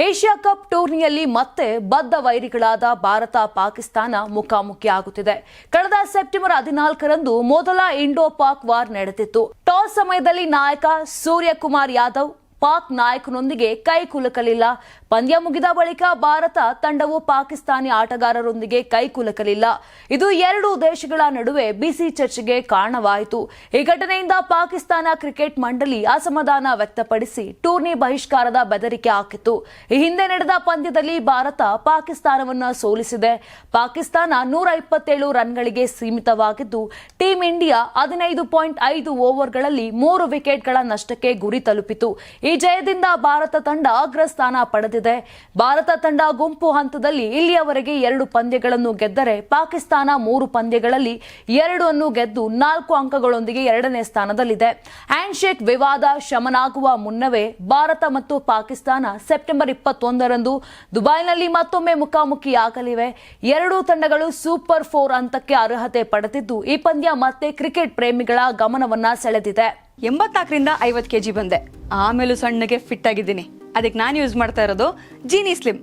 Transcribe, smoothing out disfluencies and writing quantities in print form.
Asia cup ಟೂರ್ನಿಯಲ್ಲಿ ಮತ್ತೆ ಬದ್ಧ ವೈರಿಗಳಾದ ಭಾರತ ಪಾಕಿಸ್ತಾನ ಮುಖಾಮುಖಿಯಾಗುತ್ತಿದೆ. ಕಳೆದ ಸೆಪ್ಟೆಂಬರ್ 14ರಂದು ಮೊದಲ ಇಂಡೋ ಪಾಕ್ ವಾರ್ ನಡೆದಿತ್ತು. ಟಾಸ್ ಸಮಯದಲ್ಲಿ ನಾಯಕ ಸೂರ್ಯಕುಮಾರ್ ಯಾದವ್ ಪಾಕ್ ನಾಯಕನೊಂದಿಗೆ ಕೈ ಕುಲುಕಲಿಲ್ಲ. ಪಂದ್ಯ ಮುಗಿದ ಬಳಿಕ ಭಾರತ ತಂಡವು ಪಾಕಿಸ್ತಾನಿ ಆಟಗಾರರೊಂದಿಗೆ ಕೈ ಕುಲುಕಲಿಲ್ಲ. ಇದು ಎರಡೂ ದೇಶಗಳ ನಡುವೆ ಬಿಸಿ ಚರ್ಚೆಗೆ ಕಾರಣವಾಯಿತು. ಈ ಘಟನೆಯಿಂದ ಪಾಕಿಸ್ತಾನ ಕ್ರಿಕೆಟ್ ಮಂಡಳಿ ಅಸಮಾಧಾನ ವ್ಯಕ್ತಪಡಿಸಿ ಟೂರ್ನಿ ಬಹಿಷ್ಕಾರದ ಬೆದರಿಕೆ ಹಾಕಿತ್ತು. ಈ ಹಿಂದೆ ನಡೆದ ಪಂದ್ಯದಲ್ಲಿ ಭಾರತ ಪಾಕಿಸ್ತಾನವನ್ನು ಸೋಲಿಸಿದೆ. ಪಾಕಿಸ್ತಾನ 127 ರನ್ಗಳಿಗೆ ಸೀಮಿತವಾಗಿದ್ದು, ಟೀಂ ಇಂಡಿಯಾ 15.5 ಓವರ್ಗಳಲ್ಲಿ 3 ವಿಕೆಟ್ಗಳ ನಷ್ಟಕ್ಕೆ ಗುರಿ ತಲುಪಿತು. ಈ ಜಯದಿಂದ ಭಾರತ ತಂಡ ಅಗ್ರಸ್ಥಾನ ಪಡೆದಿದೆ. ಭಾರತ ತಂಡ ಗುಂಪು ಹಂತದಲ್ಲಿ ಇಲ್ಲಿಯವರೆಗೆ 2 ಪಂದ್ಯಗಳನ್ನು ಗೆದ್ದರೆ ಪಾಕಿಸ್ತಾನ 3 ಪಂದ್ಯಗಳಲ್ಲಿ 2 ಅನ್ನು ಗೆದ್ದು 4 ಅಂಕಗಳೊಂದಿಗೆ 2ನೇ ಸ್ಥಾನದಲ್ಲಿದೆ. ಹ್ಯಾಂಡ್ಶೇಕ್ ವಿವಾದ ಶಮನಾಗುವ ಮುನ್ನವೇ ಭಾರತ ಮತ್ತು ಪಾಕಿಸ್ತಾನ ಸೆಪ್ಟೆಂಬರ್ 21ರಂದು ದುಬೈನಲ್ಲಿ ಮತ್ತೊಮ್ಮೆ ಮುಖಾಮುಖಿಯಾಗಲಿವೆ. ಎರಡೂ ತಂಡಗಳು ಸೂಪರ್ 4 ಹಂತಕ್ಕೆ ಅರ್ಹತೆ ಪಡೆದಿದ್ದು, ಈ ಪಂದ್ಯ ಮತ್ತೆ ಕ್ರಿಕೆಟ್ ಪ್ರೇಮಿಗಳ ಗಮನವನ್ನ ಸೆಳೆದಿದೆ. 84ರಿಂದ 50 kg ಬಂದೆ. ಆಮೇಲೂ ಸಣ್ಣಗೆ ಫಿಟ್ ಆಗಿದ್ದೀನಿ. ಅದಕ್ಕೆ ನಾನು ಯೂಸ್ ಮಾಡ್ತಾ ಇರೋದು ಜೀನಿ ಸ್ಲಿಮ್.